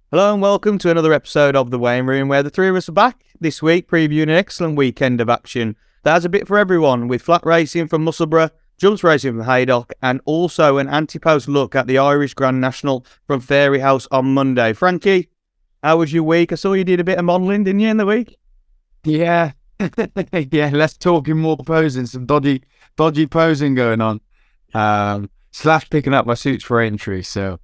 Hello and welcome to another episode of The Weighing Room, where the three of us are back this week previewing an excellent weekend of action that has a bit for everyone, with flat racing from Musselburgh, jumps racing from Haydock, and also an ante-post look at the Irish Grand National from Fairyhouse on Monday. Frankie, how was your week? I saw you did a bit of modelling, didn't you, in the week? Yeah, yeah. Let's talking more posing, some dodgy posing going on. Slash picking up my suits for entry. So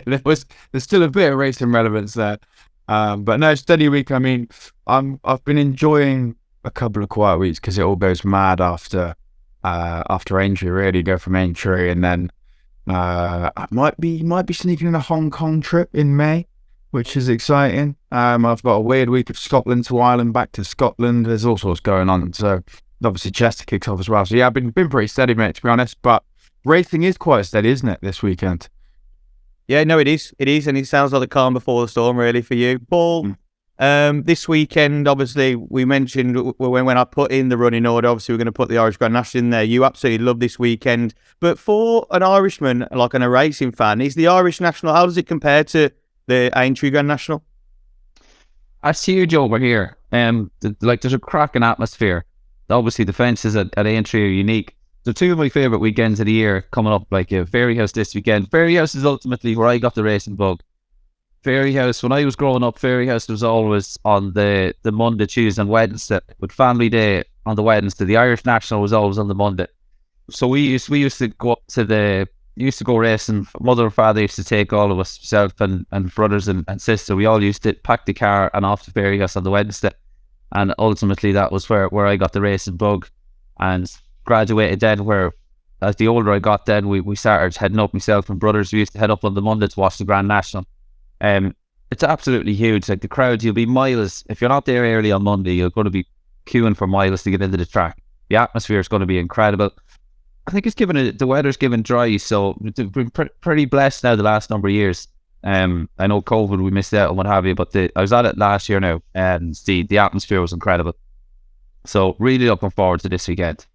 there's still a bit of racing relevance there. But no, steady week. I mean, I've been enjoying a couple of quiet weeks because it all goes mad after entry. Really go from entry, and then I might be sneaking in a Hong Kong trip in May, which is exciting. I've got a weird week of Scotland to Ireland, back to Scotland. There's all sorts going on. So obviously Chester kicks off as well. So yeah, I've been pretty steady, mate, to be honest. But racing is quite steady, isn't it, this weekend? Yeah, no, it is. It is, and it sounds like the calm before the storm, really, for you. Paul, this weekend, obviously, we mentioned when I put in the running order, obviously, we're going to put the Irish Grand National in there. You absolutely love this weekend. But for an Irishman, like a racing fan, is the Irish National, how does it compare to the Aintree Grand National? That's huge over here. There's a cracking atmosphere. Obviously, the fences at Aintree are unique. So two of my favourite weekends of the year coming up, like Fairyhouse this weekend. Fairyhouse is ultimately where I got the racing bug. Fairyhouse, when I was growing up, Fairyhouse was always on the Monday, Tuesday and Wednesday, with Family Day on the Wednesday. The Irish National was always on the Monday. So we used to go up to go racing. Mother and father used to take all of us, myself and brothers and sister. We all used to pack the car and off to Fairyhouse on the Wednesday. And ultimately that was where I got the racing bug and graduated then, where as the older I got then we started heading up, myself and brothers. We used to head up on the Monday to watch the Grand National. It's absolutely huge. Like the crowd, you'll be miles. If you're not there early on Monday, you're going to be queuing for miles to get into the track. The atmosphere is going to be incredible. I think the weather's given dry, so we've been pretty blessed now the last number of years. I know COVID, we missed out and what have you, but I was at it last year now, and the atmosphere was incredible. So really looking forward to this weekend.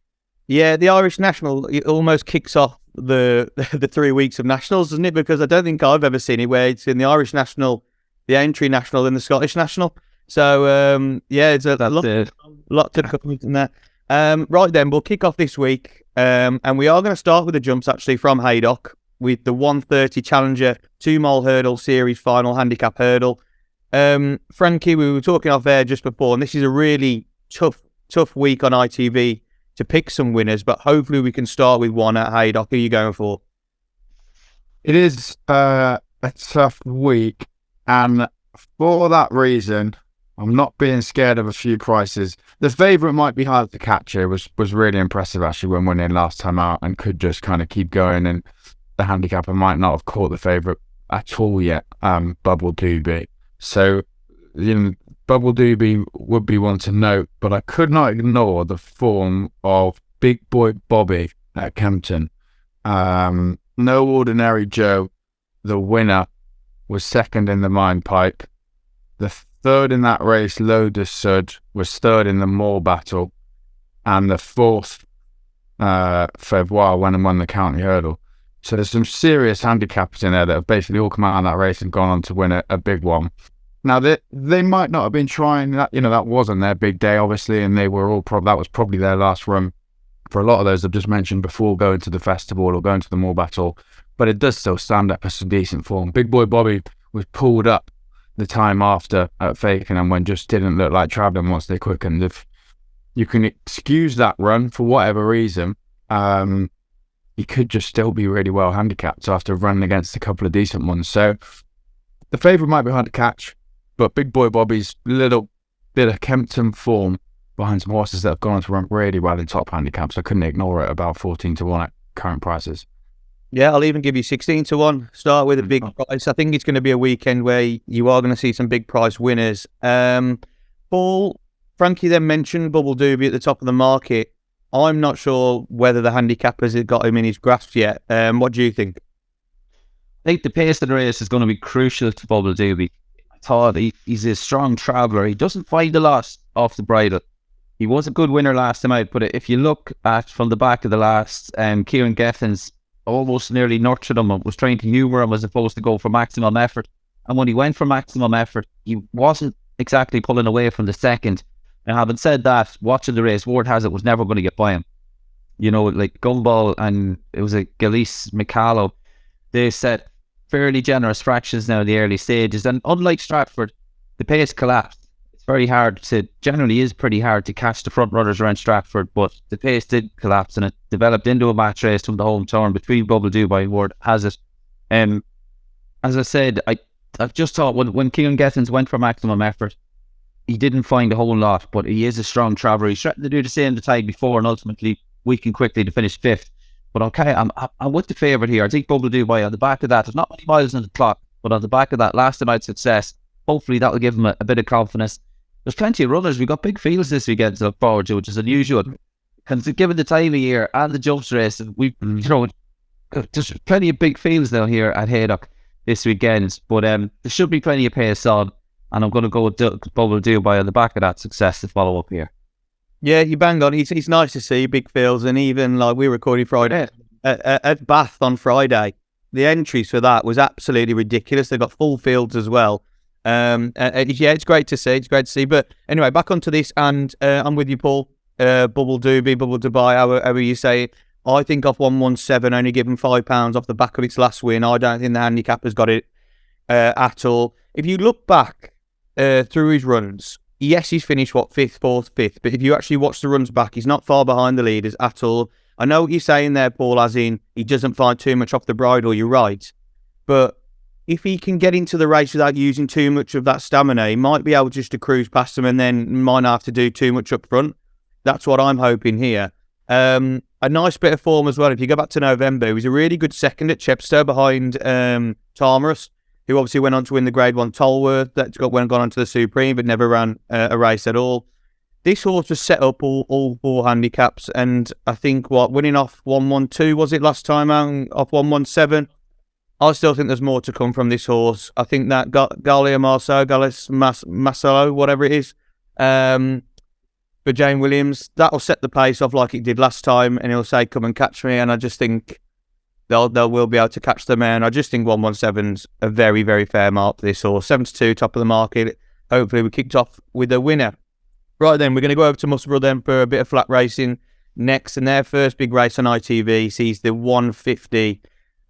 Yeah, the Irish National, it almost kicks off the 3 weeks of Nationals, doesn't it? Because I don't think I've ever seen it where it's in the Irish National, the Aintree National, and the Scottish National. So, yeah, it's a lot to come in there. Right then, we'll kick off this week, and we are going to start with the jumps, actually, from Haydock, with the 130 Challenger 2-mile hurdle series final handicap hurdle. Frankie, we were talking off air just before, and this is a really tough week on ITV to pick some winners, but hopefully we can start with one at Haydock. Who are you going for? It is a tough week, and for that reason, I'm not being scared of a few prices. The favourite might be hard to catch here. Was really impressive actually when winning last time out, and could just kind of keep going. And the handicapper might not have caught the favourite at all yet. Bubble Doobie. So Bubble Doobie would be one to note, but I could not ignore the form of Big Boy Bobby at Kempton. No Ordinary Joe, the winner, was second in the Mine Pipe. The third in that race, Loda Sud, was third in the Moor Battle. And the fourth, February, went and won the County Hurdle. So there's some serious handicappers in there that have basically all come out on that race and gone on to win a big one. Now, they might not have been trying that, that wasn't their big day, obviously, and they were all that was probably their last run for a lot of those I've just mentioned before going to the festival or going to the Moor Battle, but it does still stand up as some decent form. Big Boy Bobby was pulled up the time after at Fakenham when just didn't look like travelling once they quickened. If you can excuse that run for whatever reason, he could just still be really well handicapped after running against a couple of decent ones. So the favourite might be hard to catch, but Big Boy Bobby's little bit of Kempton form behind some horses that have gone on to run really well in top handicaps. I couldn't ignore it, about 14 to 1 at current prices. Yeah, I'll even give you 16 to 1. Start with a big price. I think it's going to be a weekend where you are going to see some big price winners. Paul, Frankie then mentioned Bubble Doobie at the top of the market. I'm not sure whether the handicappers have got him in his grasp yet. What do you think? I think the pace of the race is going to be crucial to Bubble Doobie. I thought he's a strong traveller. He doesn't find a lot off the bridle. He was a good winner last time out, but if you look at from the back of the last, Kieran Gethens almost nearly nurtured him and was trying to humour him as opposed to go for maximum effort. And when he went for maximum effort, he wasn't exactly pulling away from the second. And having said that, watching the race, word has it was never going to get by him. You know, like Gumball and it was a Galice McCallow, they set fairly generous fractions now in the early stages. And unlike Stratford, the pace collapsed. Generally is pretty hard to catch the front runners around Stratford, but the pace did collapse and it developed into a match race from the home turn between Bubble Dubai and Ward Has It. As I said, I just thought when Keelan Gethins went for maximum effort, he didn't find a whole lot, but he is a strong traveller. He's threatened to do the same the tide before and ultimately weakened quickly to finish 5th. But okay, I'm with the favourite here. I think Bubble Dubai on the back of that, there's not many miles on the clock, but on the back of that last night success, hopefully that'll give him a bit of confidence. There's plenty of runners. We've got big fields this weekend to look forward to, which is unusual. Given the time of year and the jumps race, there's plenty of big fields now here at Haydock this weekend. But there should be plenty of pace on, and I'm going to go with Bubble Dubai on the back of that success to follow up here. Yeah, you bang on. It's nice to see big fields, and even like we recorded Friday at Bath on Friday, the entries for that was absolutely ridiculous. They've got full fields as well. Yeah, it's great to see. It's great to see. But anyway, back onto this, and I'm with you, Paul. Bubble Dubai, however you say it. I think off 117, only given £5 off the back of its last win. I don't think the handicap has got it at all. If you look back through his runs, yes, he's finished, 5th, 4th, 5th. But if you actually watch the runs back, he's not far behind the leaders at all. I know what you're saying there, Paul, as in he doesn't find too much off the bridle. You're right. But if he can get into the race without using too much of that stamina, he might be able just to cruise past them and then might not have to do too much up front. That's what I'm hoping here. A nice bit of form as well. If you go back to November, he was a really good second at Chepstow behind Tarmarus, who obviously went on to win the Grade 1 Tolworth. That's gone on to the Supreme, but never ran a race at all. This horse was set up all 4 handicaps, and I think winning off 112 was it last time out off 117. I still think there's more to come from this horse. I think that Galia Marceau, whatever it is, for Jane Williams, that'll set the pace off like it did last time, and he'll say, "Come and catch me." And I just think they will be able to catch the man. I just think 117's a very, very fair mark for this horse. 7-2, top of the market. Hopefully, we kicked off with a winner. Right then, we're going to go over to Musselburgh then for a bit of flat racing next, and their first big race on ITV sees the 150.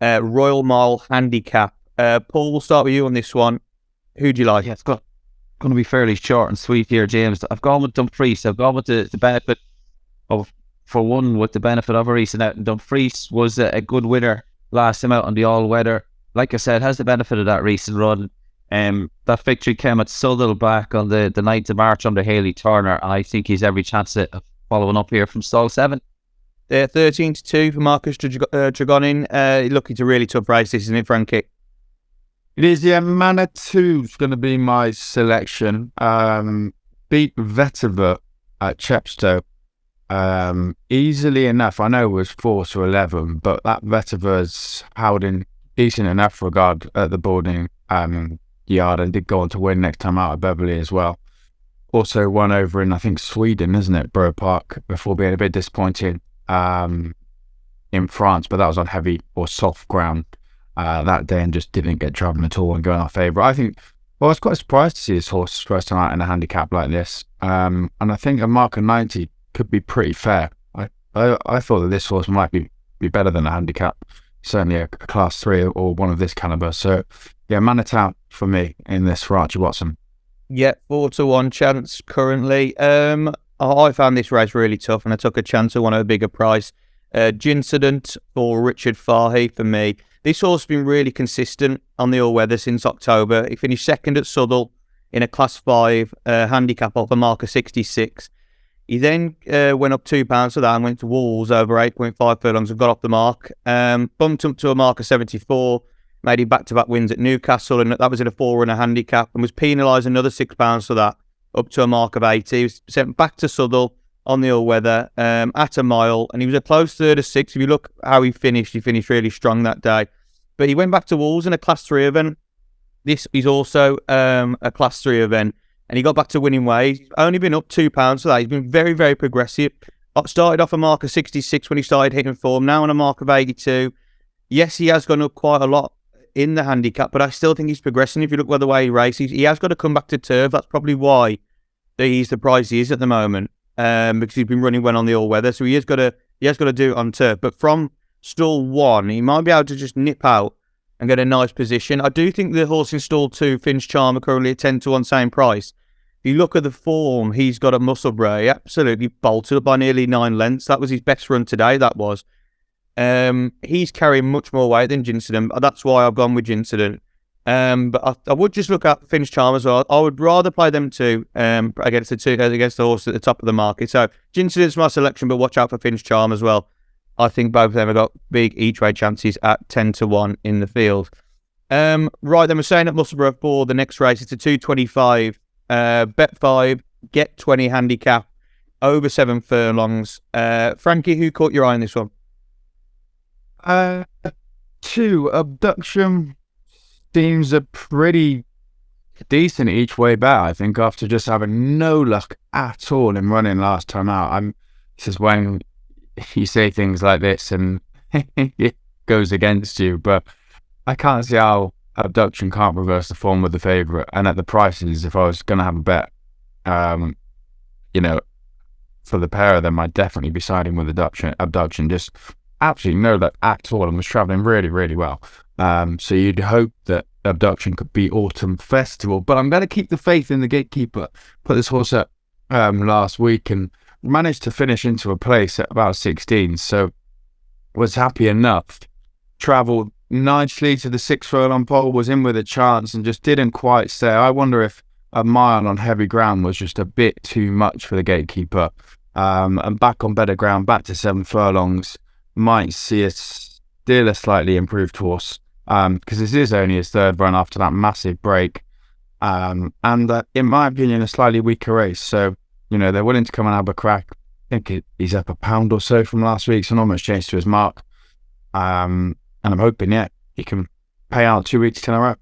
Royal Mile Handicap. Paul, we'll start with you on this one. Who do you like? Yeah, it's going to be fairly short and sweet here, James. I've gone with Dumfries. I've gone with the benefit of, for one, with the benefit of a recent out. And Dumfries was a good winner last time out on the all-weather. Like I said, has the benefit of that recent run. That victory came at Southall back on the 9th of March under Haley Turner, and I think he's every chance of following up here from stall 7. 13-2 for Marcus Dragonin. Looking to a really tough race, isn't it, Frankie? It is, yeah. Manitou's going to be my selection. Beat Vetiver at Chepstow easily enough. I know it was 4-11, but that Vetiver's held in decent enough regard at the boarding yard and did go on to win next time out at Beverley as well. Also won over in, I think, Sweden, isn't it? Borough Park, before being a bit disappointing in France, but that was on heavy or soft ground that day and just didn't get travelling at all and going our favourite. I was quite surprised to see this horse first time out in a handicap like this, and I think a mark of 90 could be pretty fair. I thought that this horse might be better than a handicap, certainly a class 3 or one of this calibre. So yeah, Manitou for me in this for Archie Watson. Yeah, 4-1 chance currently. I found this race really tough, and I took a chance at one at a bigger price. Gincident for Richard Fahey for me. This horse has been really consistent on the all-weather since October. He finished second at Southall in a Class 5 handicap off a mark of 66. He then went up £2 for that and went to Wolves over 8.5 furlongs and got off the mark. Bumped up to a mark of 74, made him back-to-back wins at Newcastle, and that was in a 4-runner handicap, and was penalised another £6 for that, up to a mark of 80. He was sent back to Southall on the all-weather at a mile, and he was a close third of 6. If you look how he finished really strong that day. But he went back to Wolves in a Class 3 event. This is also a Class 3 event, and he got back to winning ways. He's only been up £2 for that. He's been very, very progressive. Started off a mark of 66 when he started hitting form, now on a mark of 82. Yes, he has gone up quite a lot in the handicap, but I still think he's progressing. If you look by the way he races, he has got to come back to turf. That's probably why he's the price he is at the moment, because he's been running well on the all-weather. So he has got to do it on turf. But from stall 1, he might be able to just nip out and get a nice position. I do think the horse in stall 2, Finch Charmer, currently at 10-1, same price. If you look at the form he's got at Musselburgh, he absolutely bolted up by nearly 9 lengths. That was his best run today, that was. He's carrying much more weight than Gincident. That's why I've gone with Gincident. But I would just look at Finch Charmer as well. I would rather play them two against the horse at the top of the market. So Gincident's my selection, but watch out for Finch Charmer as well. I think both of them have got big each-way chances at 10-1 in the field. Right, then we're saying at Musselburgh for the next race, it's a 225. Bet 5, get 20 handicap, over 7 furlongs. Frankie, who caught your eye on this one? 2, Abduction seems a pretty decent each way bet, I think, after just having no luck at all in running last time out. This is when you say things like this and it goes against you, but I can't see how Abduction can't reverse the form with the favourite. And at the prices, if I was going to have a bet, for the pair of them, I'd definitely be siding with Abduction. Just absolutely no luck at all, and was travelling really, really well. So you'd hope that Abduction could beat Autumn Festival, but I'm going to keep the faith in the Gatekeeper. Put this horse up last week and managed to finish into a place at about 16, so was happy enough. Travelled nicely to the 6 furlong pole, was in with a chance and just didn't quite stay. I wonder if a mile on heavy ground was just a bit too much for the Gatekeeper. And back on better ground, back to 7 furlongs, might see still a slightly improved horse, because this is only his 3rd run after that massive break, and in my opinion a slightly weaker race. So they're willing to come and have a crack. I think he's up a pound or so from last week, so not much change to his mark, and I'm hoping he can pay out 2 weeks in a row.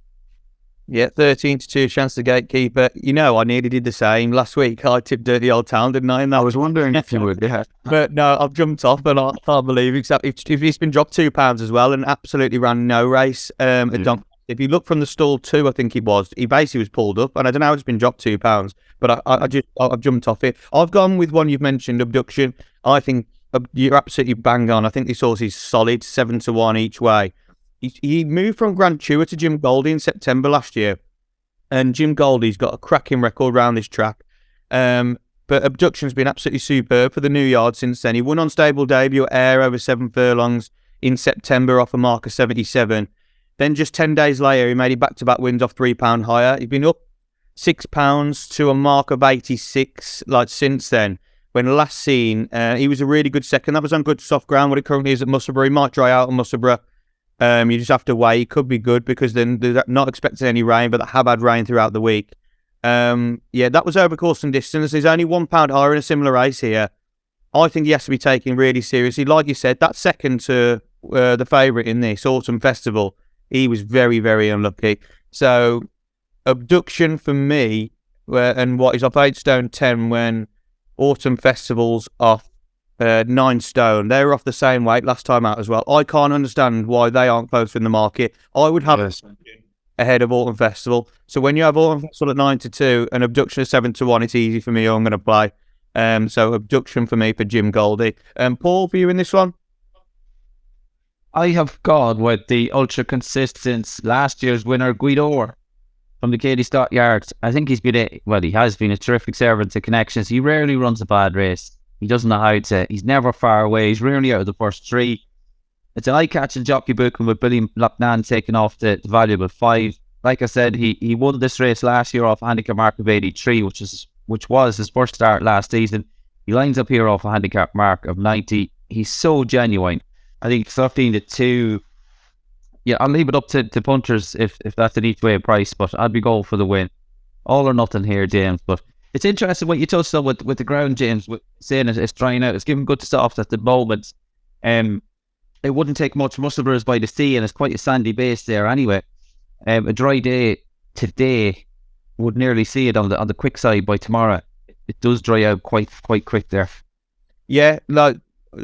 Yeah, 13-2 chance to Gatekeeper. I nearly did the same last week. I tipped Dirty Old Town, didn't I? And I was wondering if you would, yeah. But no, I've jumped off, and I can't believe it. If he's been dropped £2 as well and absolutely ran no race. If you look from the stall 2, I think he basically was pulled up, and I don't know how it's been dropped £2, but I've jumped off it. I've gone with one you've mentioned, Abduction. I think you're absolutely bang on. I think this horse is solid, 7-1 each way. He moved from Grand Tour to Jim Goldie in September last year, and Jim Goldie's got a cracking record around this track. But Abduction's been absolutely superb for the new yard since then. He won on stable debut at Ayr over 7 furlongs in September off a mark of 77. Then just 10 days later, he made it back-to-back wins off £3 higher. He's been up £6 to a mark of 86 since then. When last seen, he was a really good second. That was on good soft ground. What it currently is at Musselburgh. He might dry out at Musselburgh. You just have to wait. It could be good because then they're not expecting any rain, but they have had rain throughout the week. That was over course and distance. There's only £1 higher in a similar race here. I think he has to be taken really seriously. Like you said, that second to the favourite in this Autumn Festival, he was very, very unlucky. So Abduction for me, and what is off 8 stone 10 when Autumn Festival's off 9 stone. They were off the same weight last time out as well. I can't understand why they aren't closer in the market. I would have ahead of Autumn Festival. So when you have Autumn Festival at 9-2 and Abduction at 7-1, it's easy for me. I'm going to play. So Abduction for me for Jim Goldie. Paul, for you in this one? I have gone with the ultra consistent last year's winner, Guido from the Katie Stockyards. I think he has been a terrific servant to connections. He rarely runs a bad race. He doesn't know how to. He's never far away. He's rarely out of the first 3. It's an eye-catching jockey booking with Billy Loughnane taking off the valuable 5. Like I said, he won this race last year off a handicap mark of 83, which was his first start last season. He lines up here off a handicap mark of 90. He's so genuine. I think 13-2. Yeah, I'll leave it up to punters if that's an each way price, but I'd be going for the win. All or nothing here, James. But it's interesting what you touched on with the ground, James, with saying it's drying out. It's giving good soft at the moment. It wouldn't take much. Musselburgh's by the sea, and it's quite a sandy base there anyway. A dry day today would nearly see it on the quick side by tomorrow. It does dry out quite quick there. Yeah,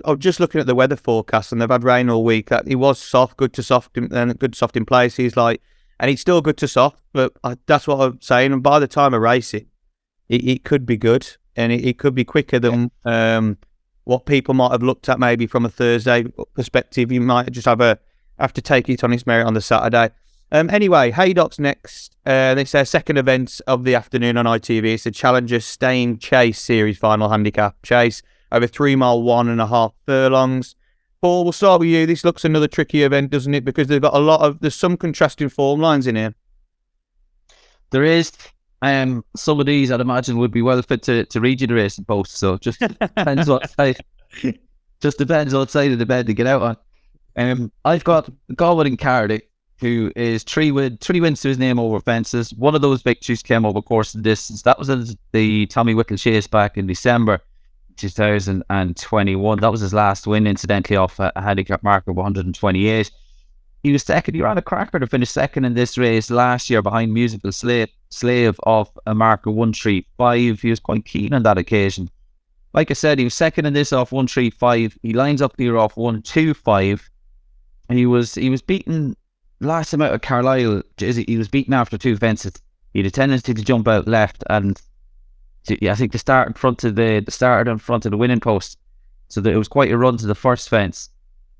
I was just looking at the weather forecast, and they've had rain all week. It was soft, good to soft, and good soft in places. And it's still good to soft, but that's what I'm saying. And by the time of racing, it could be good, and it could be quicker than what people might have looked at maybe from a Thursday perspective. You might just have to take it on its merit on the Saturday. Anyway, Haydock's next. It's their second event of the afternoon on ITV. It's the Challenger Staying Chase Series final handicap chase over 3 mile 1.5 furlongs. Paul, we'll start with you. This looks another tricky event, doesn't it? Because they've got there's some contrasting form lines in here. There is. Some of these I'd imagine would be well fit to read you the racing post. So just depends what side. Just depends what side of the bed to get out on. I've got Callaghan and Frankie, who is three wins to his name over fences. One of those victories came over course and distance. That was in the Tommy Whittle Chase back in December 2021. That was his last win, incidentally, off a handicap marker of 128. He was second. He ran a cracker to finish second in this race last year behind Musical Slave of a marker 135. He was quite keen on that occasion. Like I said, he was second in this off 135. He lines up here off 125. He was beaten last time out at Carlisle. He was beaten after 2 fences. He had a tendency to jump out left, and I think the start in front of the winning post. So that it was quite a run to the first fence.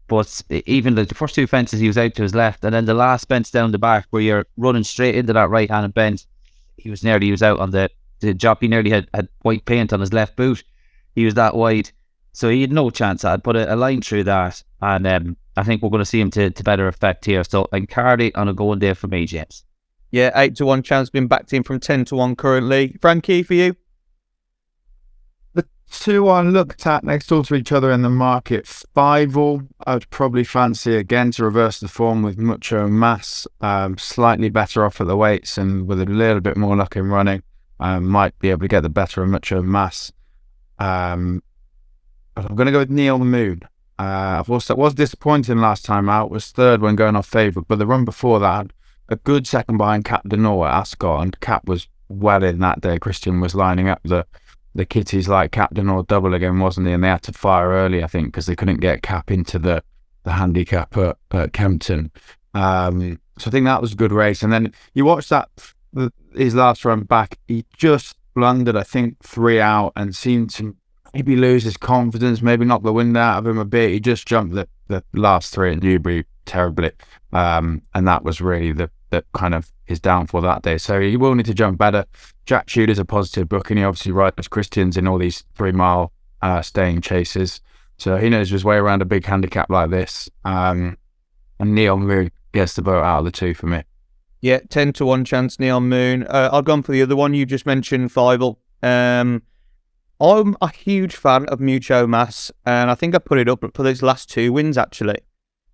But even the first 2 fences, he was out to his left, and then the last fence down the back, where you're running straight into that right-handed bend, he was out on the job. He nearly had white paint on his left boot. He was that wide, so he had no chance. I'd put a line through that, and I think we're going to see him to better effect here. So, Enclosure on a going day for me, James. Yeah, 8-1 chance, been backed in from 10-1 currently. Frankie, for you? The 2 I looked at next door to each other in the market, 5-all, I would probably fancy again to reverse the form with Mucho Mass, slightly better off at the weights and with a little bit more luck in running, might be able to get the better of Mucho Mass. But I'm going to go with Neil Moon. I was disappointing last time out, was third when going off favourite, but the run before that, a good second behind Cap de Nor at Ascot, and Cap was well in that day. Christian was lining up the kitties like Cap de Nor double again, wasn't he? And they had to fire early, I think, because they couldn't get Cap into the handicap at Kempton. So I think that was a good race. And then you watch his last run back, he just blundered, I think, 3 out and seemed to maybe lose his confidence, maybe knock the wind out of him a bit. He just jumped the last 3 at Newbury terribly. And that was really the kind of his downfall that day. So he will need to jump better. Jack Tudor's a positive book, and he obviously rides Christians in all these 3 mile staying chases. So he knows his way around a big handicap like this. And Neil Moon gets the vote out of the 2 for me. Yeah, 10-1 chance, Neil Moon. I've gone for the other one you just mentioned, 5-all. I'm a huge fan of Mucho Mass, and I think I put it up for those last 2 wins, actually.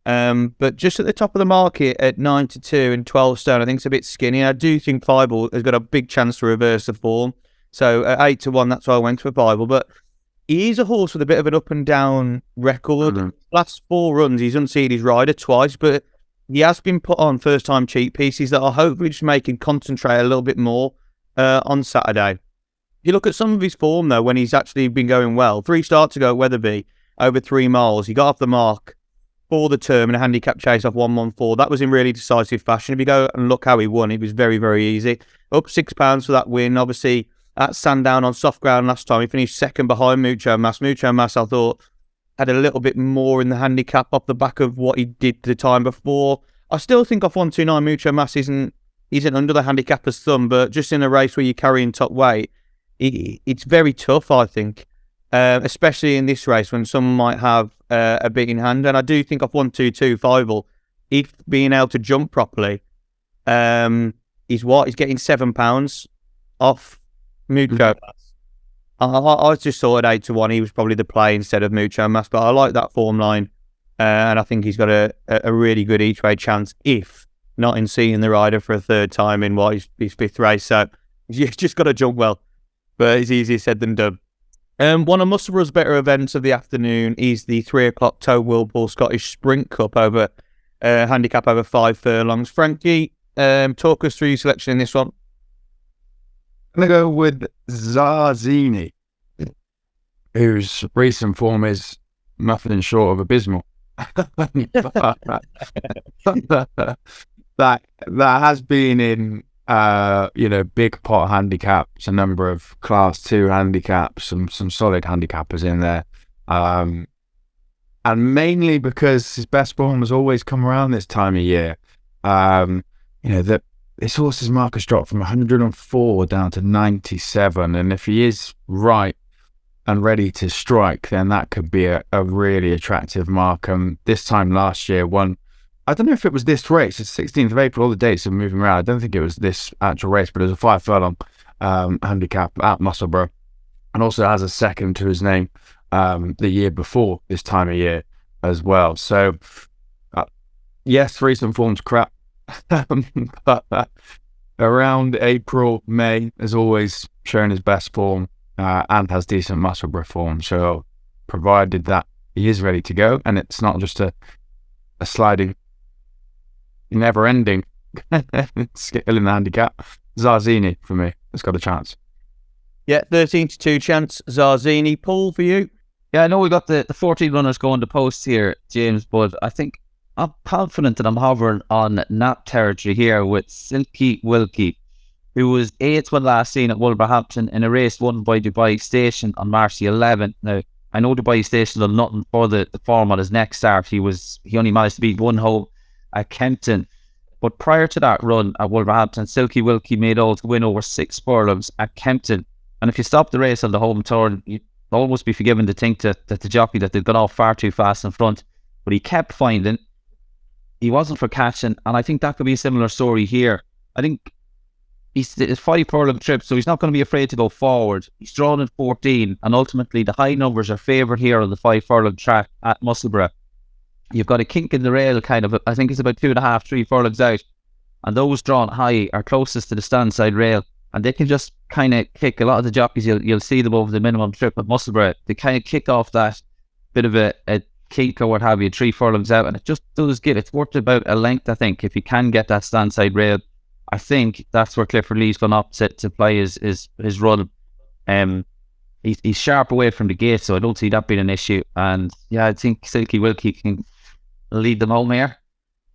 But just at the top of the market at 9-2 and 12 stone, I think it's a bit skinny. I do think 5-all has got a big chance to reverse the form. So at 8-1, that's why I went for 5-all. But he is a horse with a bit of an up and down record. Mm-hmm. Last 4 runs, he's unseated his rider twice, but he has been put on first time cheap pieces that are hopefully just make him concentrate a little bit more on Saturday. You look at some of his form, though, when he's actually been going well. 3 starts ago at Wetherby, over 3 miles. He got off the mark for the term in a handicap chase off 114. That was in really decisive fashion. If you go and look how he won, it was very, very easy. Up £6 for that win. Obviously, at Sandown on soft ground last time, he finished second behind Mucho Mass. Mucho Mass, I thought, had a little bit more in the handicap off the back of what he did the time before. I still think off 129, Mucho Mass isn't under the handicapper's thumb, but just in a race where you're carrying top weight, it's very tough, I think, especially in this race when someone might have a bit in hand. And I do think off 122, 5-all, if being able to jump properly, he's getting £7 off Mucho Mass. I just thought at 8-1 he was probably the play instead of Mucho Mass, but I like that form line, and I think he's got a really good each way chance if not in seeing the rider for a 3rd time in his 5th race. So you've just got to jump well. But it's easier said than done. One of Musselburgh's better events of the afternoon is the 3 o'clock Toe Whirlpool Scottish Sprint Cup over handicap over 5 furlongs. Frankie, talk us through your selection in this one. I'm going to go with Zarzini, whose recent form is nothing short of abysmal. that has been in big pot handicaps, a number of class 2 handicaps, some solid handicappers in there, and mainly because his best form has always come around this time of year. That this horse's mark has dropped from 104 down to 97, and if he is right and ready to strike, then that could be a really attractive mark. This time last year won, I don't know if it was this race, it's 16th of April, all the dates are moving around. I don't think it was this actual race, but it was a 5-furlong handicap at Musselburgh, and also has a second to his name the year before this time of year as well. So, yes, recent form's crap, but around April, May has always shown his best form and has decent Musselburgh form. So, provided that he is ready to go, and it's not just a sliding, never-ending skill in the handicap, Zarzini for me has got a chance. Yeah, 13-2 chance, Zarzini. Paul, for you? Yeah, I know we got the 14 runners going to post here, James, but I think I'm confident that I'm hovering on nap territory here with Silky Wilkie, who was 8th when last seen at Wolverhampton in a race won by Dubai Station on March the 11th. Now, I know Dubai Station done nothing for the form on his next start. He only managed to beat one home at Kempton. But prior to that run at Wolverhampton, Silky Wilkie made all to win over 6 furlongs at Kempton. And if you stop the race on the home turn, you'd almost be forgiven to think that the jockey that they'd gone off far too fast in front. But he kept finding, he wasn't for catching, and I think that could be a similar story here. I think it's 5 furlong trip, so he's not going to be afraid to go forward. He's drawn in 14, and ultimately the high numbers are favoured here on the 5 furlong track at Musselburgh. You've got a kink in the rail, kind of, I think it's about 2.5, 3 furlongs out, and those drawn high are closest to the stand side rail, and they can just kind of kick. A lot of the jockeys, you'll see them over the minimum trip at Musselburgh, they kind of kick off that bit of a kink or what have you, 3 furlongs out, and it just does it's worth about a length, I think, if you can get that stand side rail. I think that's where Clifford Lee's gone up to play his run. He's sharp away from the gate, so I don't see that being an issue. And yeah, I think Silky Wilkie can lead them home here.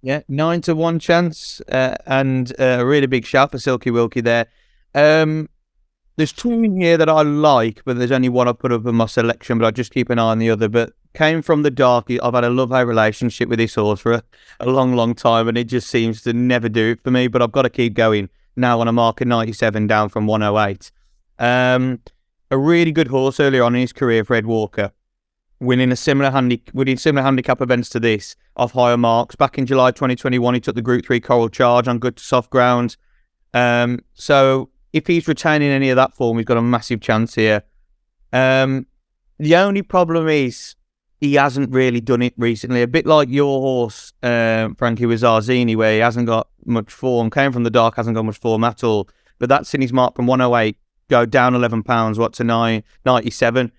Yeah, 9-1 chance, and a really big shout for Silky Wilkie there. There's 2 in here that I like, but there's only one I put up in my selection, but I just keep an eye on the other. But Came from the Dark, I've had a love-hate relationship with this horse for a long, long time, and it just seems to never do it for me, but I've got to keep going now on a mark of 97 down from 108. A really good horse earlier on in his career for Ed Walker, winning similar handicap events to this off higher marks. Back in July 2021, he took the Group 3 Coral Charge on good to soft ground. So if he's retaining any of that form, he's got a massive chance here. The only problem is he hasn't really done it recently. A bit like your horse, Frankie, with Zarzini, where he hasn't got much form. Came from the Dark, hasn't got much form at all. But that's in his mark from 108, go down 11 pounds, to 97.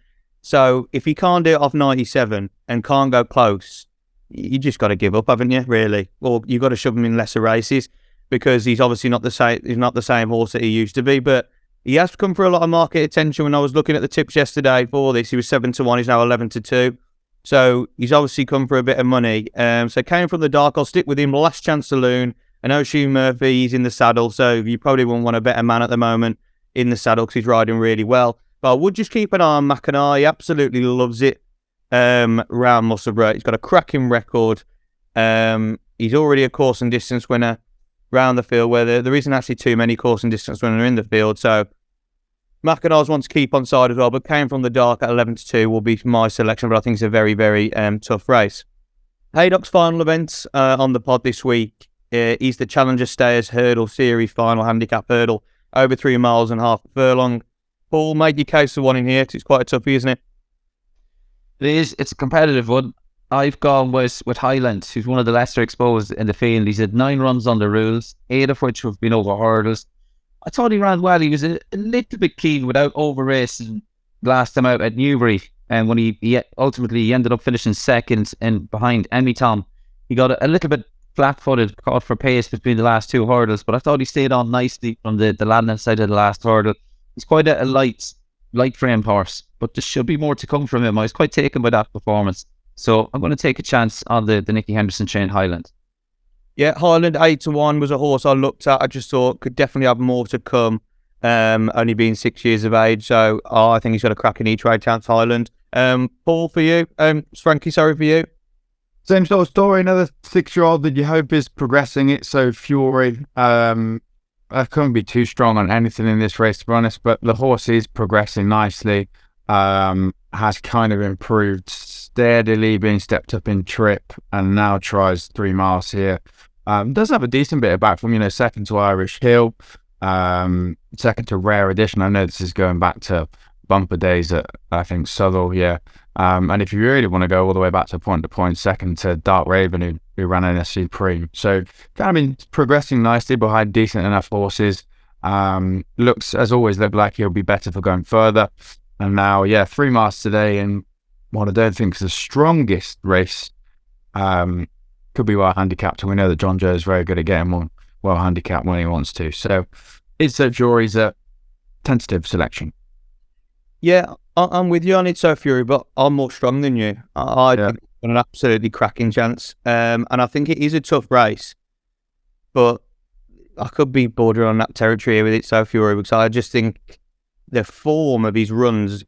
So if he can't do it off 97 and can't go close, you just got to give up, haven't you, really? Or you've got to shove him in lesser races, because he's obviously not the same. He's not the same horse that he used to be. But he has come for a lot of market attention. When I was looking at the tips yesterday for this, he was 7-1. He's now 11-2. So he's obviously come for a bit of money. So Came from the Dark, I'll stick with him. Last Chance Saloon. I know Hugh Murphy, he's in the saddle, so you probably wouldn't want a better man at the moment in the saddle because he's riding really well. But I would just keep an eye on Mackinac. He absolutely loves it around Musselburgh. He's got a cracking record. He's already a course and distance winner round the field, where there isn't actually too many course and distance winners in the field. So Mackinac's one to keep on side as well, but Came from the Dark at 11-2 will be my selection, but I think it's a very, very tough race. Haydock's final event on the pod this week is the Challenger Stayers Hurdle Series final handicap hurdle, over 3 miles and half a furlong. Paul, make your case for one in here, because it's quite a toughie, isn't it? It is. It's a competitive one. I've gone with Highland, who's one of the lesser exposed in the field. He's had 9 runs on the rules, 8 of which have been over hurdles. I thought he ran well. He was a little bit keen without over racing last time out at Newbury, and when he ultimately ended up finishing second and behind Emmy Tom. He got a little bit flat-footed, caught for pace between the last 2 hurdles, but I thought he stayed on nicely from the landing side of the last hurdle. He's quite a light light frame horse, but there should be more to come from him. I was quite taken by that performance. So I'm going to take a chance on the Nicky Henderson trained Highland. Yeah, Highland 8-1 was a horse I looked at. I just thought could definitely have more to come, only being 6 years of age. So I think he's got a cracking E-Trade chance, Highland. Paul, for you. Frankie, sorry for you. Same sort of story. Another 6-year-old that you hope is progressing. It's so Fury. I couldn't be too strong on anything in this race, to be honest, but the horse is progressing nicely. Has kind of improved steadily, being stepped up in trip, and now tries 3 miles here. Does have a decent bit of back from, second to Irish Hill, second to Rare Edition. I know this is going back to bumper days at, I think, Southall, yeah. And if you really want to go all the way back to point, second to Dark Raven, who ran an Supreme. So kind of been progressing nicely behind decent enough horses. Looks, as always, look like he'll be better for going further. And now, 3 miles today in what I don't think is the strongest race. Could be well handicapped, and we know that John Joe is very good at getting well handicapped when he wants to. So it's a jury's a tentative selection. Yeah, I'm with you on It's So Fury, but I'm more strong than you. I think it's got an absolutely cracking chance. And I think it is a tough race, but I could be bordering on that territory here with It's So Fury, because I just think the form of his runs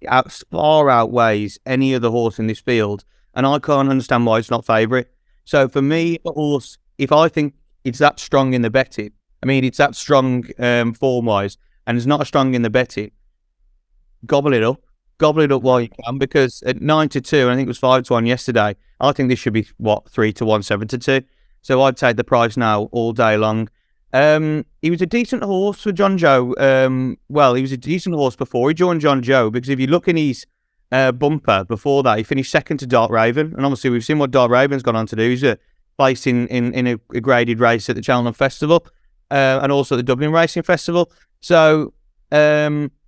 far outweighs any other horse in this field, and I can't understand why it's not favourite. So for me, a horse, if I think it's that strong in the betting, it's that strong form-wise, and it's not as strong in the betting, gobble it up while you can, because at 9-2, and I think it was 5-1 yesterday, I think this should be 3-1, 7-2. So I'd take the price now all day long. He was a decent horse for John Joe. He was a decent horse before he joined John Joe, because if you look in his bumper before that, he finished second to Dark Raven, and obviously we've seen what Dark Raven's gone on to do. He's placed in a graded race at the Cheltenham Festival, and also the Dublin Racing Festival. So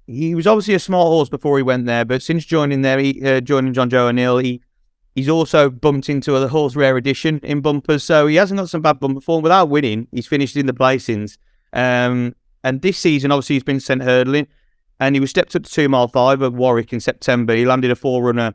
he was obviously a smart horse before he went there, but since joining there, joining John Joe O'Neill, he's also bumped into a horse Rare Edition in bumpers, so he hasn't got some bad bumper form. Without winning, he's finished in the placings. And this season, obviously, he's been sent hurdling, and he was stepped up to 2 mile 5 at Warwick in September. He landed a 4-runner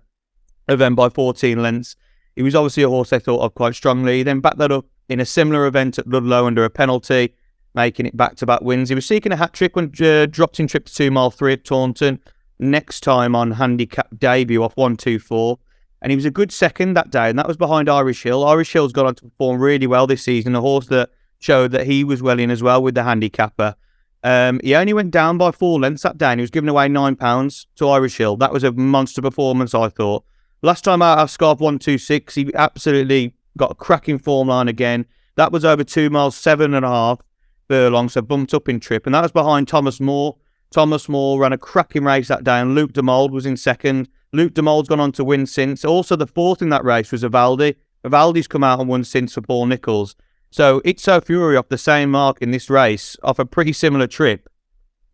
event by 14 lengths. He was obviously a horse I thought of quite strongly. He then backed that up in a similar event at Ludlow under a penalty, making it back-to-back wins. He was seeking a hat-trick when dropped in trip to 2 mile 3 at Taunton, next time on handicap debut off 1-2-4. And he was a good second that day, and that was behind Irish Hill. Irish Hill's gone on to perform really well this season, a horse that showed that he was well in as well with the handicapper. He only went down by 4 lengths that day, and he was giving away £9 to Irish Hill. That was a monster performance, I thought. Last time out of Scarf 1-2-6, he absolutely got a cracking form line again. That was over 2 miles, 7.5 furlongs, so bumped up in trip, and that was behind Thomas Moore. Thomas Moore ran a cracking race that day, and Luke Demold was in second. Luke Demold's gone on to win since. Also, the fourth in that race was Evaldi. Evaldi's come out and won since for Paul Nicholls. So It's So Fury off the same mark in this race, off a pretty similar trip.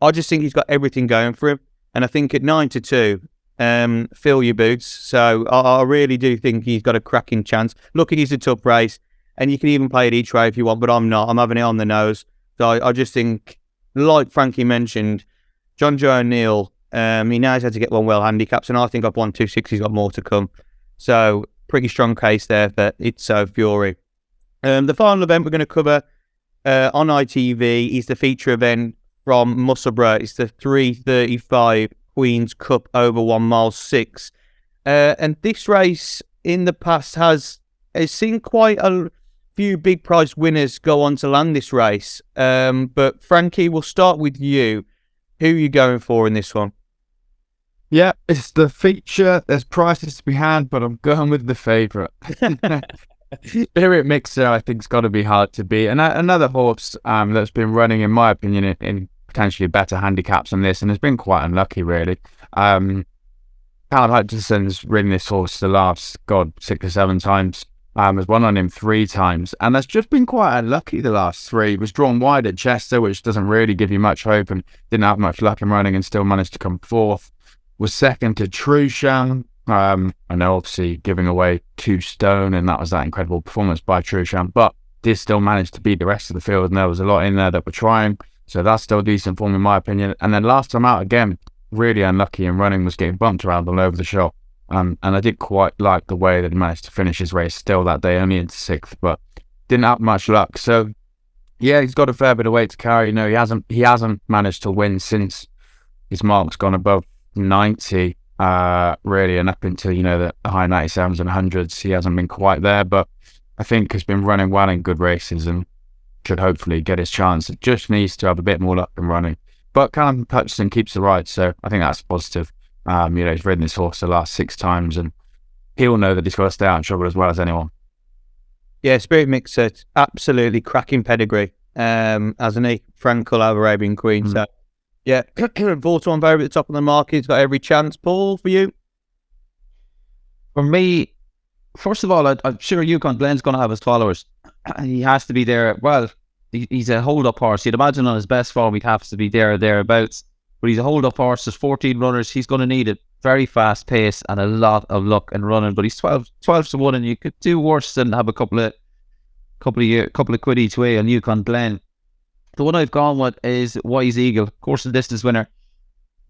I just think he's got everything going for him. And I think at 9-2, fill your boots. So I really do think he's got a cracking chance. Look, it is a tough race, and you can even play it each way if you want, but I'm not. I'm having it on the nose. So I just think, like Frankie mentioned, John Joe O'Neill, he knows how to get one well handicaps, and I think I've 1-2-6, he's got more to come. So pretty strong case there for It's So Fury. The final event we're going to cover on ITV is the feature event from Musselburgh. It's the 3:35 Queen's Cup over 1 mile 6. And this race in the past has seen quite a few big prize winners go on to land this race. But Frankie, we'll start with you. Who are you going for in this one? Yeah, it's the feature. There's prices to be had, but I'm going with the favourite. Spirit Mixer, I think, has got to be hard to beat. And another horse that's been running, in my opinion, in potentially better handicaps than this, and has been quite unlucky, really. Callum Hutchinson's ridden this horse the last, 6 or 7 times. Has won on him 3 times, and has just been quite unlucky the last 3. He was drawn wide at Chester, which doesn't really give you much hope, and didn't have much luck in running, and still managed to come 4th. Was second to Trusham. I know, obviously, giving away 2 stone, and that was that incredible performance by Trusham, but did still manage to beat the rest of the field, and there was a lot in there that were trying, so that's still decent form in my opinion. And then last time out again, really unlucky in running, was getting bumped around all over the shop. And I did quite like the way that he managed to finish his race still that day, only into 6th, but didn't have much luck. So yeah, he's got a fair bit of weight to carry. He hasn't managed to win since his mark's gone above 90, really, and up into, the high 97s and 100s. He hasn't been quite there, but I think he's been running well in good races and should hopefully get his chance. It just needs to have a bit more luck in running. But Callum Hutchinson keeps the ride, so I think that's positive. He's ridden this horse the last 6 times, and he'll know that he's got to stay out in trouble as well as anyone. Yeah, Spirit Mixer, absolutely cracking pedigree, hasn't he? Frankel over Arabian Queen. So, yeah, 4-1 favourite at the top of the market. He's got every chance. Paul, for you? For me, first of all, I'm sure Yukon Glen's going to have his followers. He has to be there. Well, he's a hold-up horse. You'd imagine on his best form, he'd have to be there or thereabouts. But he's a hold-up horse. There's 14 runners. He's going to need a very fast pace and a lot of luck in running. But he's 12 to 1, and you could do worse than have a couple of quid each way on Yukon Glen. The one I've gone with is Wise Eagle, course and distance winner.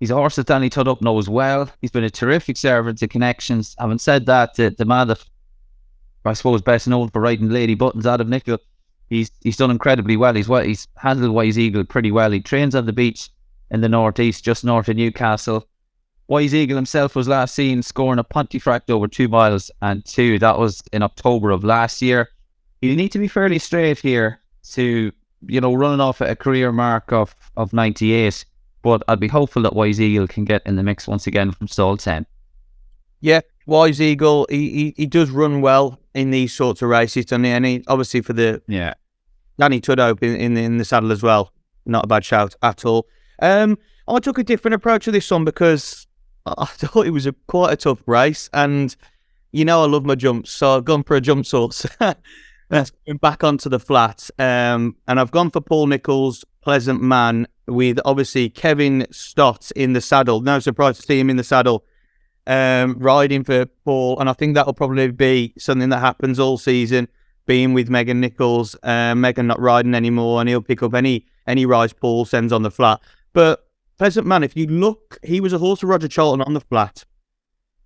He's a horse that Danny Tuddup knows well. He's been a terrific servant to connections. Having said that, the man that I suppose best known for riding Lady Buttons, Adam Nicholl, he's done incredibly well. He's handled Wise Eagle pretty well. He trains on the beach in the northeast, just north of Newcastle. Wise Eagle himself was last seen scoring a Pontefract over 2 miles and 2. That was in October of last year. You need to be fairly straight here to, running off at a career mark of 98. But I'd be hopeful that Wise Eagle can get in the mix once again from stall 10. Yeah, Wise Eagle, he does run well in these sorts of races, doesn't he? And he, obviously for the Danny Tudhope in the saddle as well. Not a bad shout at all. I took a different approach to this one because I thought it was quite a tough race, and I love my jumps, so I've gone for a jump source. That's going back onto the flat, and I've gone for Paul Nicholls, Pleasant Man, with obviously Kevin Stott in the saddle. No surprise to see him in the saddle, riding for Paul, and I think that'll probably be something that happens all season, being with Megan Nicholls. Megan not riding anymore, and he'll pick up any rise Paul sends on the flat. But Pleasant Man, if you look, he was a horse of Roger Charlton on the flat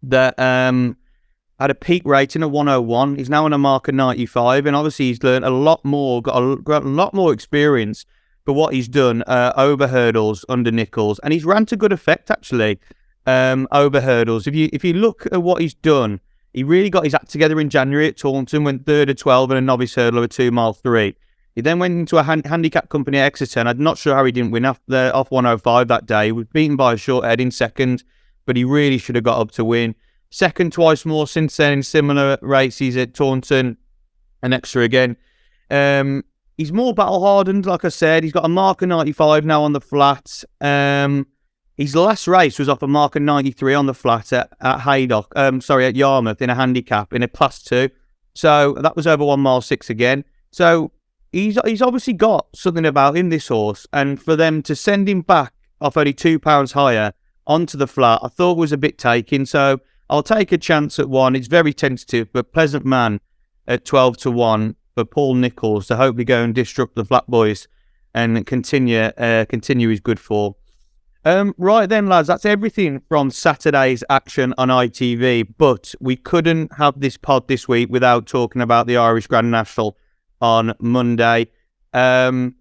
that had a peak rating of 101. He's now on a mark of 95, and obviously he's learned a lot more, got a lot more experience for what he's done over hurdles under Nicholls, and he's ran to good effect actually over hurdles. If you look at what he's done, he really got his act together in January at Taunton, went 3rd of 12 and a novice hurdle of a 2 mile 3. He then went into a handicap company at Exeter, and I'm not sure how he didn't win off 105 that day. He was beaten by a short head in second, but he really should have got up to win. Second twice more since then in similar races at Taunton and Exeter again. He's more battle hardened, like I said. He's got a mark of 95 now on the flat. His last race was off a mark of 93 on the flat at Haydock. At Yarmouth in a handicap in a class 2. So that was over 1 mile 6 again. So he's obviously got something about him, this horse, and for them to send him back off only £2 higher onto the flat, I thought was a bit taking. So I'll take a chance at one. It's very tentative, but Pleasant Man at 12 to 1 for Paul Nicholls to hopefully go and disrupt the Flat Boys and continue his good form. Right then, lads, that's everything from Saturday's action on ITV, but we couldn't have this pod this week without talking about the Irish Grand National on Monday. The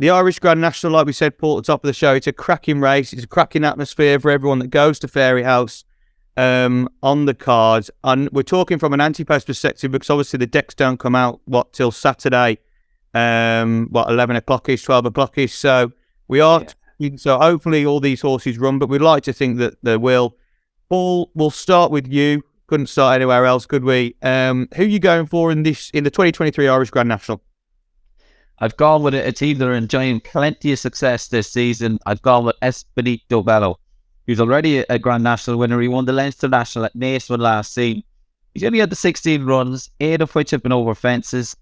Irish Grand National, like we said, Paul, at the top of the show, it's a cracking race. It's a cracking atmosphere for everyone that goes to Fairyhouse on the card. And we're talking from an ante-post perspective because obviously the decks don't come out, till Saturday, 11 o'clock-ish, 12 o'clock-ish. So we are... Yeah. So hopefully all these horses run, but we'd like to think that they will. Paul, we'll start with you. Couldn't start anywhere else, could we? Who are you going for in the 2023 Irish Grand National? I've gone with a team that are enjoying plenty of success this season. I've gone with Espinito Bello. He's already a Grand National winner. He won the Leinster National at Naas last season. He's only had the 16 runs, 8 of which have been over fences.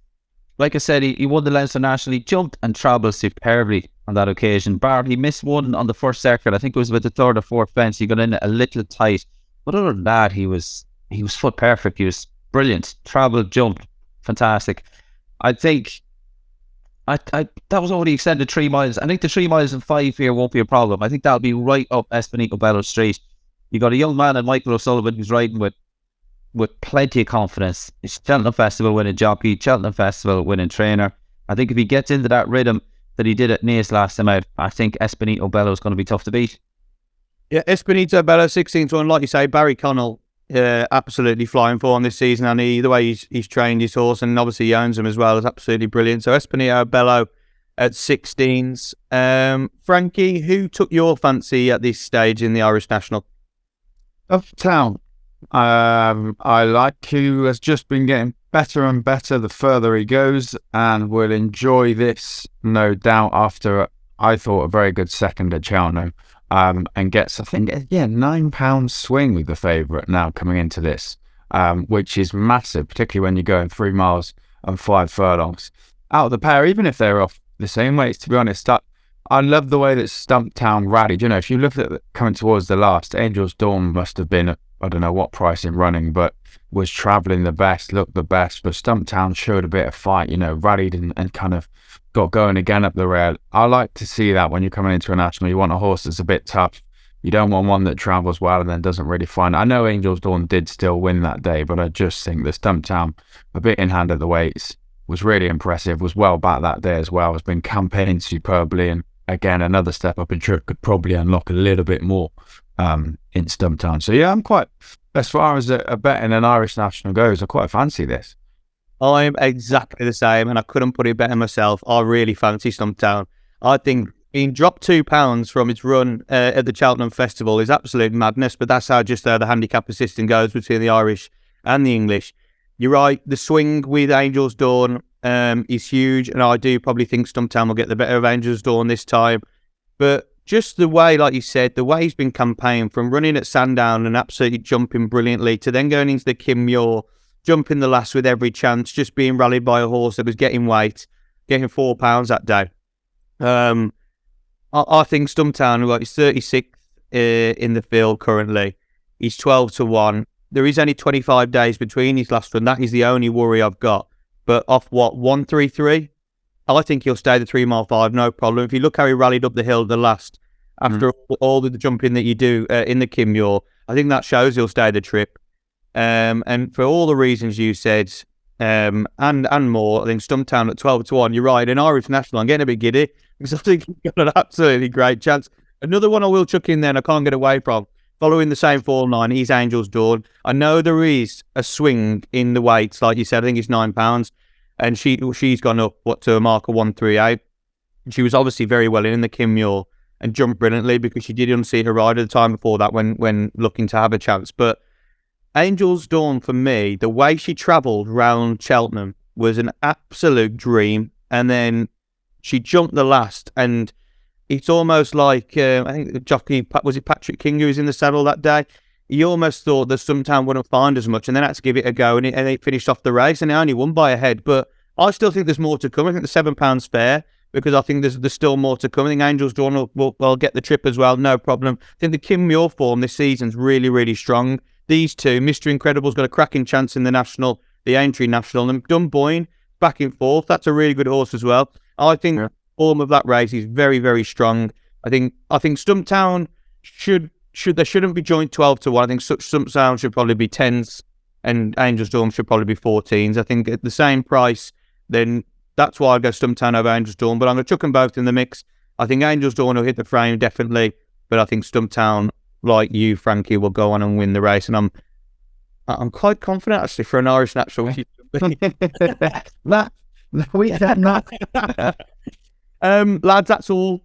Like I said, he won the Leinster National. He jumped and travelled superbly on that occasion. He missed one on the first circuit. I think it was with the 3rd or 4th fence. He got in a little tight. But other than that, he was foot perfect. He was brilliant. Travelled, jumped, fantastic. I think that was already extended 3 miles. I think the 3 miles and 5 here won't be a problem. I think that'll be right up Espinito Bello Street. You got a young man in Michael O'Sullivan who's riding with plenty of confidence. He's Cheltenham Festival winning jockey, Cheltenham Festival winning trainer. I think if he gets into that rhythm that he did at Nice last time out, I think Espinito Bello is going to be tough to beat. Yeah, Espinito Bello, 16th one. Like you say, Barry Connell, absolutely flying form this season, and the way he's trained his horse, and obviously he owns him as well, is absolutely brilliant. So Espinito Bello at 16s. Frankie, who took your fancy at this stage in the Irish National? Uptown. I like who has just been getting better and better the further he goes, and will enjoy this, no doubt, after I thought a very good second at Cheltenham. And gets, I think, £9 swing with the favourite now coming into this, which is massive, particularly when you're going 3 miles and 5 furlongs. Out of the pair, even if they're off the same weights, to be honest, I love the way that Stumptown rallied. You know, if you look at coming towards the last, Angel's Dawn must have been, I don't know what price in running, but was travelling the best, looked the best, but Stumptown showed a bit of fight, you know, rallied and kind of got going again up the rail. I like to see that when you're coming into a national. You want a horse that's a bit tough. You don't want one that travels well and then doesn't really find. I know Angel's Dawn did still win that day, but I just think the Stumptown, a bit in hand at the weights, was really impressive, was well back that day as well, has been campaigning superbly, and again, another step up in trip could probably unlock a little bit more in Stumptown. So yeah, I'm quite, as far as a bet in an Irish national goes, I quite fancy this. I'm exactly the same, and I couldn't put it better myself. I really fancy Stumptown. I think being dropped £2 from its run at the Cheltenham Festival is absolute madness, but that's how the handicap system goes between the Irish and the English. You're right, the swing with Angel's Dawn is huge, and I do probably think Stumptown will get the better of Angel's Dawn this time. But just the way, like you said, the way he's been campaigned, from running at Sandown and absolutely jumping brilliantly to then going into the Kim Muir, jumping the last with every chance, just being rallied by a horse that was getting weight, getting £4 that day. I think Stumptown, like, he's 36th in the field currently. He's 12-1. There is only 25 days between his last run. That is the only worry I've got. But off what, 133? I think he'll stay the 3 mile 5, no problem. If you look how he rallied up the hill the last, after all the jumping that you do in the Kim Muir, I think that shows he'll stay the trip. And for all the reasons you said, and more, I think Stumptown at 12-1, you're right. In Irish National, I'm getting a bit giddy because I think he's got an absolutely great chance. Another one I will chuck in then, I can't get away from, following the same form line, he's Angel's Dawn. I know there is a swing in the weights, like you said, I think it's £9, and she's gone up, to a mark of 138. She was obviously very well in the Kim Muir and jumped brilliantly because she did unseat her rider the time before that when looking to have a chance. But Angel's Dawn, for me, the way she travelled round Cheltenham was an absolute dream. And then she jumped the last, and it's almost like, I think the jockey, was it Patrick King who was in the saddle that day? He almost thought that Stumptown wouldn't find as much, and then had to give it a go, and it finished off the race, and it only won by a head. But I still think there's more to come. I think the £7 fair, because I think there's still more to come. I think Angel's Dawn will get the trip as well, no problem. I think the Kim Muir form this season's really, really strong. These two, Mr. Incredible's got a cracking chance in the National, the Aintree National, and Dunboyne back and forth. That's a really good horse as well. I think form of that race is very, very strong. I think Stumptown shouldn't be joint 12-1. I think Stumptown should probably be 10s, and Angel's Dawn should probably be 14s. I think at the same price, then that's why I go Stumptown over Angel's Dawn. But I'm going to chuck them both in the mix. I think Angel's Dawn will hit the frame definitely, but I think Stumptown, like you, Frankie, will go on and win the race, and I'm quite confident actually for an Irish National. Lads, that's all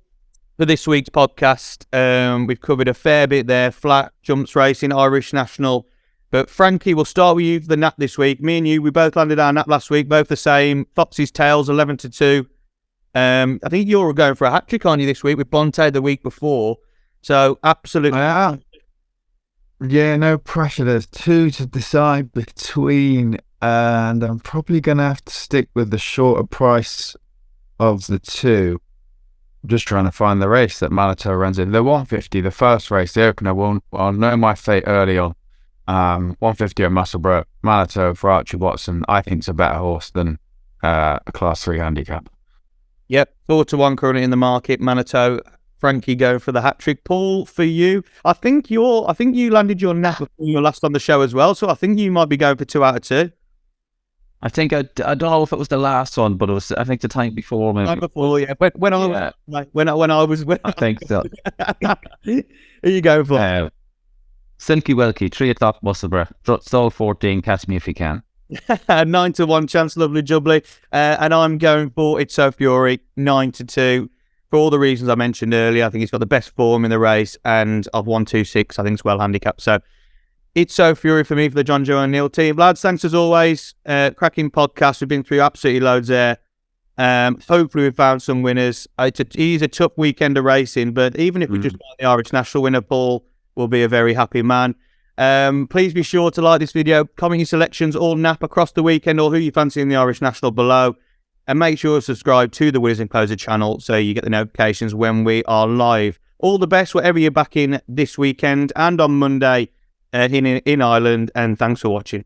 for this week's podcast. We've covered a fair bit there: flat, jumps racing, Irish National. But Frankie, we'll start with you for the nap this week. Me and you, we both landed our nap last week, both the same. Foxy's Tails, 11-2. I think you're going for a hat trick, aren't you, this week with Bonte the week before? So absolutely. Yeah, no pressure. There's 2 to decide between, and I'm probably going to have to stick with the shorter price of the 2. I'm just trying to find the race that Manitou runs in. The 150, the first race, the opener, I'll know my fate early on. 150 at Musselburgh, Manitou for Archie Watson, I think it's a better horse than a Class 3 handicap. Yep, 4-1 currently in the market. Manitou, Frankie going for the hat trick. Paul, for you, I think you landed your nap before you were last on the show as well. So I think you might be going for 2 out of 2. I think I don't know if it was the last one, but it was, I think, the time before. Maybe. Time before, yeah. When I was, I think so. Who are you going for? Silky Welky, 3 o'clock Musselburgh. Stall 14, catch me if you can. 9-1 chance, lovely jubbly. And I'm going for It's So Fury, 9-2. For all the reasons I mentioned earlier, I think he's got the best form in the race, and of 1-2-6, I think it's well handicapped. So It's So Fury for me for the John Joe O'Neill team. Lads, thanks as always. Cracking podcast. We've been through absolutely loads there. Hopefully we've found some winners. It is a tough weekend of racing, but even if we just find the Irish National winner, Paul will be a very happy man. Please be sure to like this video, comment your selections or nap across the weekend or who you fancy in the Irish National below. And make sure to subscribe to the Winners Enclosure channel so you get the notifications when we are live. All the best wherever you're back in this weekend and on Monday in Ireland. And thanks for watching.